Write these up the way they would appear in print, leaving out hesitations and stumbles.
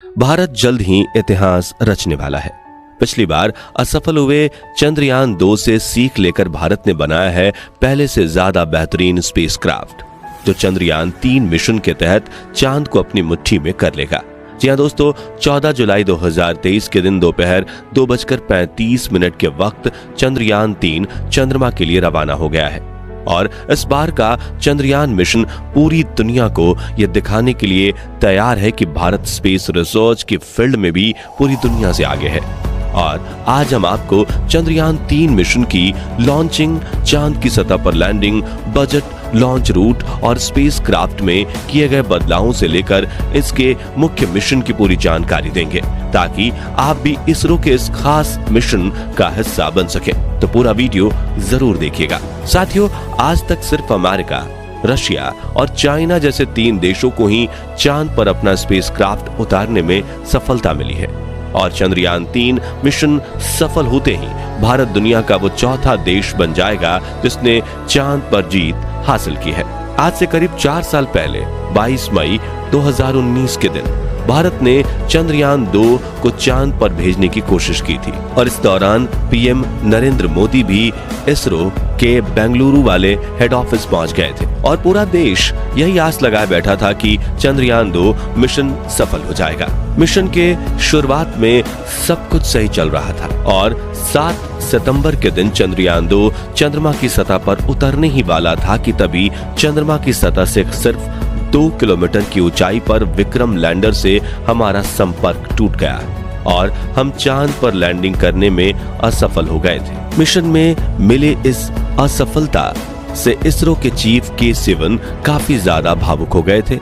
भारत जल्द ही इतिहास रचने वाला है। पिछली बार असफल हुए चंद्रयान 2 से सीख लेकर भारत ने बनाया है पहले से ज्यादा बेहतरीन स्पेसक्राफ्ट, जो चंद्रयान 3 मिशन के तहत चांद को अपनी मुट्ठी में कर लेगा। जी हां दोस्तों, 14 जुलाई 2023 के दिन दोपहर 2:35 के वक्त चंद्रयान 3 चंद्रमा के लिए रवाना हो गया है। और इस बार का चंद्रयान मिशन पूरी दुनिया को यह दिखाने के लिए तैयार है कि भारत स्पेस रिसर्च की फील्ड में भी पूरी दुनिया से आगे है। और आज हम आपको चंद्रयान 3 मिशन की लॉन्चिंग, चांद की सतह पर लैंडिंग, बजट, लॉन्च रूट और स्पेस क्राफ्ट में किए गए बदलावों से लेकर इसके मुख्य मिशन की पूरी जानकारी देंगे, ताकि आप भी इसरो के इस खास मिशन का हिस्सा बन सके। तो पूरा वीडियो जरूर देखिएगा। साथियों, आज तक सिर्फ अमेरिका, रशिया और चाइना जैसे 3 देशों को ही चांद पर अपना स्पेस क्राफ्ट उतारने में सफलता मिली है। और चंद्रयान 3 मिशन सफल होते ही भारत दुनिया का वो चौथा देश बन जाएगा जिसने चांद पर जीत हासिल की है। आज से करीब 4 साल पहले 22 मई 2019 के दिन भारत ने चंद्रयान 2 को चांद पर भेजने की कोशिश की थी। और इस दौरान पीएम नरेंद्र मोदी भी इसरो के बेंगलुरु वाले हेड ऑफिस पहुंच गए थे। और पूरा देश यही आस लगाए बैठा था कि चंद्रयान 2 मिशन सफल हो जाएगा। मिशन के शुरुआत में सब कुछ सही चल रहा था और 7 सितंबर के दिन चंद्रयान 2 चंद्रमा की सतह पर उतरने ही वाला था कि तभी चंद्रमा की सतह से सिर्फ 2 किलोमीटर की ऊंचाई पर विक्रम लैंडर से हमारा संपर्क टूट गया और हम चांद पर लैंडिंग करने में असफल हो गए थे। मिशन में मिले इस असफलता से इसरो के चीफ के सिवन काफी ज्यादा भावुक हो गए थे।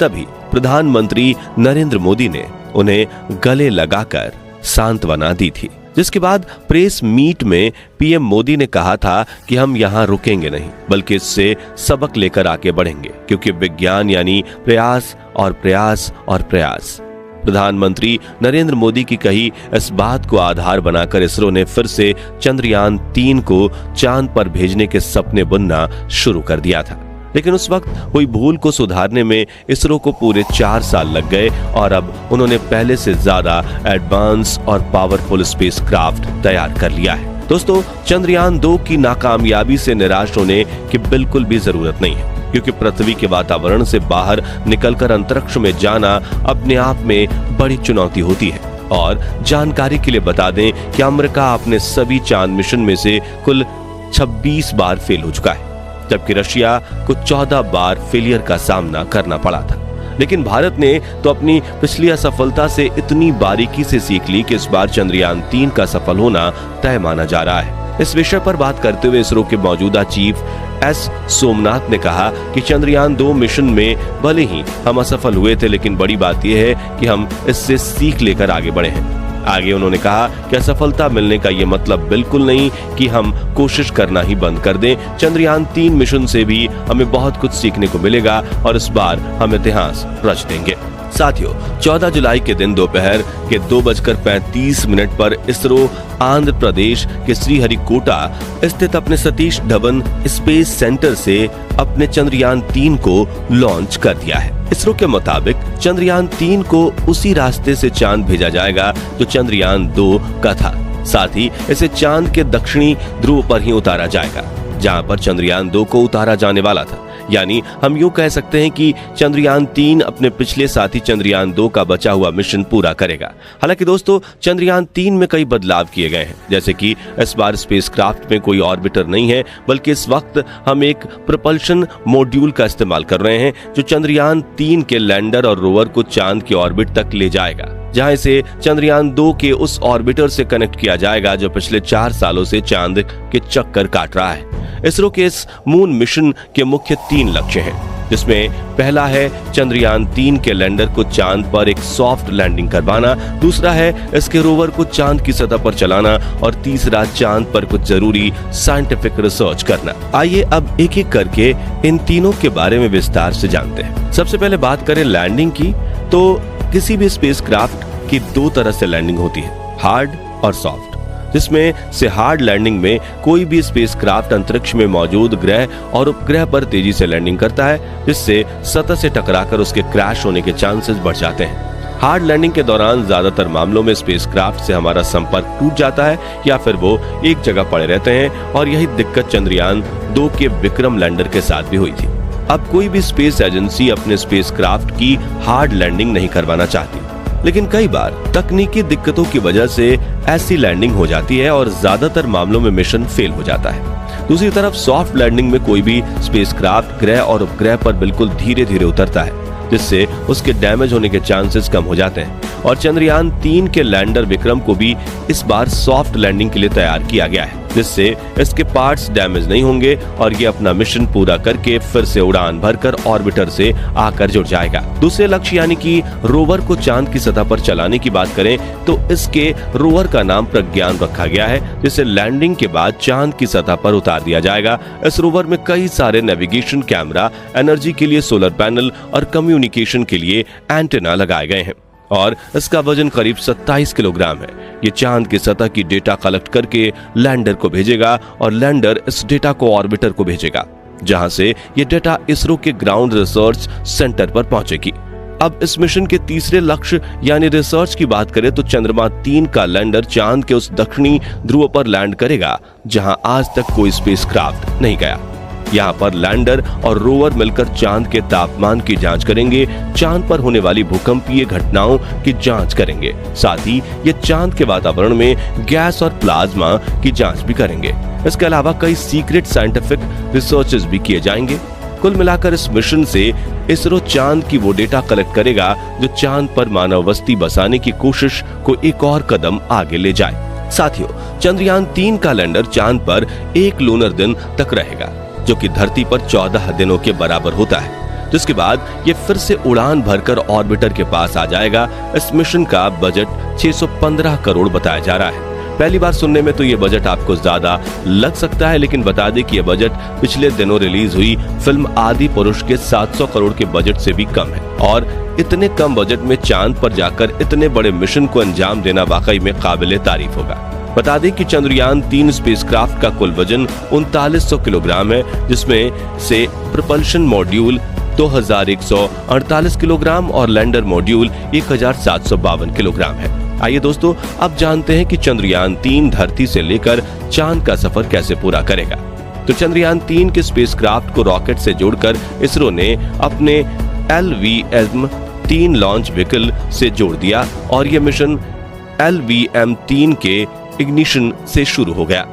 तभी प्रधानमंत्री नरेंद्र मोदी ने उन्हें गले लगाकर सांत्वना दी थी, जिसके बाद प्रेस मीट में पीएम मोदी ने कहा था कि हम यहाँ रुकेंगे नहीं, बल्कि इससे सबक लेकर आगे बढ़ेंगे, क्योंकि विज्ञान यानी प्रयास और प्रयास और प्रयास। प्रधानमंत्री नरेंद्र मोदी की कही इस बात को आधार बनाकर इसरो ने फिर से चंद्रयान 3 को चांद पर भेजने के सपने बुनना शुरू कर दिया था। लेकिन उस वक्त हुई भूल को सुधारने में इसरो को पूरे 4 साल लग गए और अब उन्होंने पहले से ज्यादा एडवांस और पावरफुल स्पेसक्राफ्ट तैयार कर लिया है। दोस्तों, चंद्रयान 2 की नाकामयाबी से निराश होने की बिल्कुल भी जरूरत नहीं है, क्योंकि पृथ्वी के वातावरण से बाहर निकलकर अंतरिक्ष में जाना अपने आप में बड़ी चुनौती होती है। और जानकारी के लिए बता दें कि अमेरिका अपने सभी चांद मिशन में से कुल 26 बार फेल हो चुका है, जबकि रशिया को 14 बार फेलियर का सामना करना पड़ा था। लेकिन भारत ने तो अपनी पिछली असफलता से इतनी बारीकी से सीख ली कि इस बार चंद्रयान 3 का सफल होना तय माना जा रहा है। इस विषय पर बात करते हुए इसरो के मौजूदा चीफ एस सोमनाथ ने कहा कि चंद्रयान 2 मिशन में भले ही हम असफल हुए थे, लेकिन बड़ी बात यह है कि हम इससे सीख लेकर आगे बढ़े हैं। आगे उन्होंने कहा कि असफलता मिलने का ये मतलब बिल्कुल नहीं कि हम कोशिश करना ही बंद कर दें। चंद्रयान 3 मिशन से भी हमें बहुत कुछ सीखने को मिलेगा और इस बार हम इतिहास रच देंगे। साथियों, 14 जुलाई के दिन दोपहर के 2:35 पर इसरो आंध्र प्रदेश के श्रीहरिकोटा स्थित अपने सतीश धवन स्पेस सेंटर से अपने चंद्रयान 3 को लॉन्च कर दिया है। इसरो के मुताबिक चंद्रयान 3 को उसी रास्ते से चांद भेजा जाएगा जो चंद्रयान 2 का था। साथ ही इसे चांद के दक्षिणी ध्रुव पर ही उतारा जाएगा, जहां पर चंद्रयान 2 को उतारा जाने वाला था। यानी हम यूं कह सकते हैं कि चंद्रयान 3 अपने पिछले साथी चंद्रयान 2 का बचा हुआ मिशन पूरा करेगा। हालांकि दोस्तों, चंद्रयान 3 में कई बदलाव किए गए हैं, जैसे कि इस बार स्पेसक्राफ्ट में कोई ऑर्बिटर नहीं है, बल्कि इस वक्त हम एक प्रोपल्शन मॉड्यूल का इस्तेमाल कर रहे हैं, जो चंद्रयान 3 के लैंडर और रोवर को चांद के ऑर्बिट तक ले जाएगा, जहां इसे चंद्रयान 2 के उस ऑर्बिटर से कनेक्ट किया जाएगा जो पिछले 4 सालों से चांद के चक्कर काट रहा है। इसरो के इस मून मिशन के मुख्य 3 लक्ष्य हैं, जिसमें पहला है चंद्रयान 3 के लैंडर को चांद पर एक सॉफ्ट लैंडिंग करवाना, दूसरा है इसके रोवर को चांद की सतह पर चलाना और तीसरा चांद पर कुछ जरूरी साइंटिफिक रिसर्च करना। आइए अब एक एक करके इन तीनों के बारे में विस्तार से जानते हैं। सबसे पहले बात करें लैंडिंग की, तो किसी भी स्पेसक्राफ्ट की 2 तरह से लैंडिंग होती है, हार्ड और सॉफ्ट। जिसमें से हार्ड लैंडिंग में कोई भी स्पेसक्राफ्ट अंतरिक्ष में मौजूद ग्रह और उपग्रह पर तेजी से लैंडिंग करता है, जिससे सतह से टकराकर उसके क्रैश होने के चांसेस बढ़ जाते हैं। हार्ड लैंडिंग के दौरान ज्यादातर मामलों में स्पेसक्राफ्ट से हमारा संपर्क टूट जाता है या फिर वो एक जगह पड़े रहते हैं, और यही दिक्कत चंद्रयान 2 के विक्रम लैंडर के साथ भी हुई थी। अब कोई भी स्पेस एजेंसी अपने स्पेसक्राफ्ट की हार्ड लैंडिंग नहीं करवाना चाहती, लेकिन कई बार तकनीकी दिक्कतों की वजह से ऐसी लैंडिंग हो जाती है और ज्यादातर मामलों में मिशन फेल हो जाता है। दूसरी तरफ सॉफ्ट लैंडिंग में कोई भी स्पेसक्राफ्ट ग्रह और उपग्रह पर बिल्कुल धीरे धीरे उतरता है, जिससे उसके डैमेज होने के चांसेस कम हो जाते हैं। और चंद्रयान 3 के लैंडर विक्रम को भी इस बार सॉफ्ट लैंडिंग के लिए तैयार किया गया है, जिससे इसके पार्ट्स डैमेज नहीं होंगे और ये अपना मिशन पूरा करके फिर से उड़ान भरकर ऑर्बिटर से आकर जुड़ जाएगा। दूसरे लक्ष्य यानी कि रोवर को चांद की सतह पर चलाने की बात करें तो इसके रोवर का नाम प्रज्ञान रखा गया है, जिसे लैंडिंग के बाद चांद की सतह पर उतार दिया जाएगा। इस रोवर में कई सारे नेविगेशन कैमरा, एनर्जी के लिए सोलर पैनल और कम्युनिकेशन के लिए एंटेना लगाए गए हैं और इसका वजन करीब 27 किलोग्राम है। ये चांद की सतह की डेटा कलेक्ट करके लैंडर को भेजेगा और लैंडर इस डेटा को ऑर्बिटर को भेजेगा, जहां से ये डेटा इसरो के ग्राउंड रिसर्च सेंटर पर पहुंचेगी। अब इस मिशन के तीसरे लक्ष्य यानी रिसर्च की बात करें तो चंद्रमा 3 का लैंडर चांद के उस दक्षिणी ध्रुव पर लैंड करेगा जहां आज तक कोई स्पेसक्राफ्ट नहीं गया। यहाँ पर लैंडर और रोवर मिलकर चांद के तापमान की जांच करेंगे, चांद पर होने वाली भूकंपीय घटनाओं की जांच करेंगे, साथ ही ये चांद के वातावरण में गैस और प्लाज्मा की जांच भी करेंगे। इसके अलावा कई सीक्रेट साइंटिफिक रिसर्चेस भी किए जाएंगे। कुल मिलाकर इस मिशन से इसरो चांद की वो डेटा कलेक्ट करेगा जो चांद पर मानव बस्ती बसाने की कोशिश को एक और कदम आगे ले जाए। साथियों, चंद्रयान 3 का लैंडर चांद पर 1 लूनर दिन तक रहेगा, जो कि धरती पर 14 दिनों के बराबर होता है, जिसके बाद ये फिर से उड़ान भरकर ऑर्बिटर के पास आ जाएगा। इस मिशन का बजट 615 करोड़ बताया जा रहा है। पहली बार सुनने में तो ये बजट आपको ज्यादा लग सकता है, लेकिन बता दें कि ये बजट पिछले दिनों रिलीज हुई फिल्म आदि पुरुष के 700 करोड़ के बजट से भी कम है। और इतने कम बजट में चांद पर जाकर इतने बड़े मिशन को अंजाम देना वाकई में काबिले तारीफ होगा। बता दें कि चंद्रयान 3 स्पेसक्राफ्ट का कुल वजन 3900 किलोग्राम है, जिसमें से प्रपल्शन मॉड्यूल 2148 किलोग्राम और लैंडर मॉड्यूल 1752 किलोग्राम है। आइए दोस्तों, अब जानते हैं कि चंद्रयान 3 धरती से लेकर चांद का सफर कैसे पूरा करेगा। तो चंद्रयान 3 के स्पेसक्राफ्ट को रॉकेट से जोड़कर इसरो ने अपने LVM-3 लॉन्च व्हीकल से जोड़ दिया और यह मिशन LVM-3 के इग्निशन से शुरू हो गया।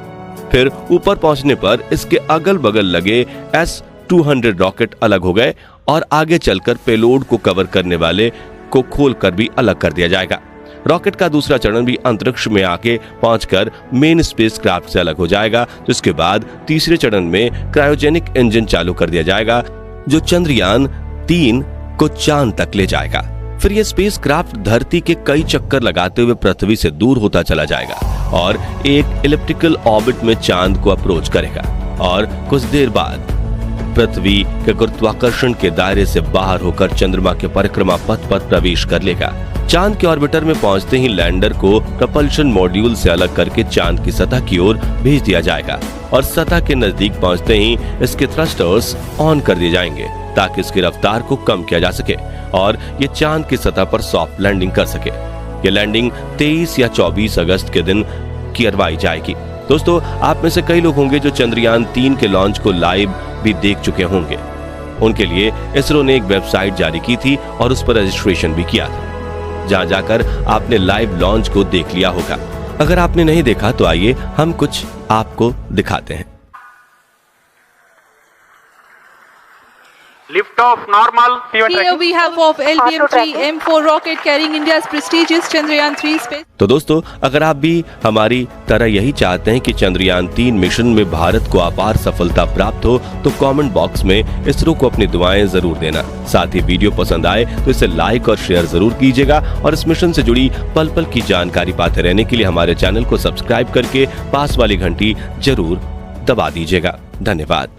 फिर ऊपर पहुंचने पर इसके अगल बगल लगे S-200 रॉकेट अलग हो गए और आगे चलकर पेलोड को कवर करने वाले को खोलकर भी अलग कर दिया जाएगा। रॉकेट का दूसरा चरण भी अंतरिक्ष में आके पहुंचकर मेन स्पेसक्राफ्ट से अलग हो जाएगा, जिसके बाद तीसरे चरण में क्रायोजेनिक इंजन चालू कर दिया जाएगा, जो चंद्रयान 3 को चांद तक ले जाएगा। फिर यह स्पेसक्राफ्ट धरती के कई चक्कर लगाते हुए पृथ्वी से दूर होता चला जाएगा और एक इलिप्टिकल ऑर्बिट में चांद को अप्रोच करेगा और कुछ देर बाद पृथ्वी के गुरुत्वाकर्षण के दायरे से बाहर होकर चंद्रमा के परिक्रमा पथ पर प्रवेश कर लेगा। चांद के ऑर्बिटर में पहुंचते ही लैंडर को प्रपल्शन मॉड्यूल से अलग करके चांद की सतह की ओर भेज दिया जाएगा और सतह के नजदीक पहुंचते ही इसके थ्रस्टर्स ऑन कर दिए जाएंगे ताकि इसकी रफ्तार को कम किया जा सके और ये चांद की सतह पर सॉफ्ट लैंडिंग कर सके। ये लैंडिंग 23 या 24 अगस्त के दिन करवाई जाएगी। दोस्तों, आप में से कई लोग होंगे जो चंद्रयान 3 के लॉन्च को लाइव भी देख चुके होंगे। उनके लिए इसरो ने एक वेबसाइट जारी की थी और उस पर रजिस्ट्रेशन भी किया था, जहां जाकर आपने लाइव लॉन्च को देख लिया होगा। अगर आपने नहीं देखा तो आइए हम कुछ आपको दिखाते हैं। Lift off normal. Here we have of LVM-3 M4 rocket carrying India's prestigious Chandrayaan 3 space. तो दोस्तों, अगर आप भी हमारी तरह यही चाहते हैं कि चंद्रयान 3 मिशन में भारत को अपार सफलता प्राप्त हो, तो कमेंट बॉक्स में इसरो को अपनी दुआएं जरूर देना। साथ ही वीडियो पसंद आए तो इसे लाइक और शेयर जरूर कीजिएगा और इस मिशन से जुड़ी पल पल की जानकारी पाते रहने के लिए हमारे चैनल को सब्सक्राइब करके पास वाली घंटी जरूर दबा दीजिएगा। धन्यवाद।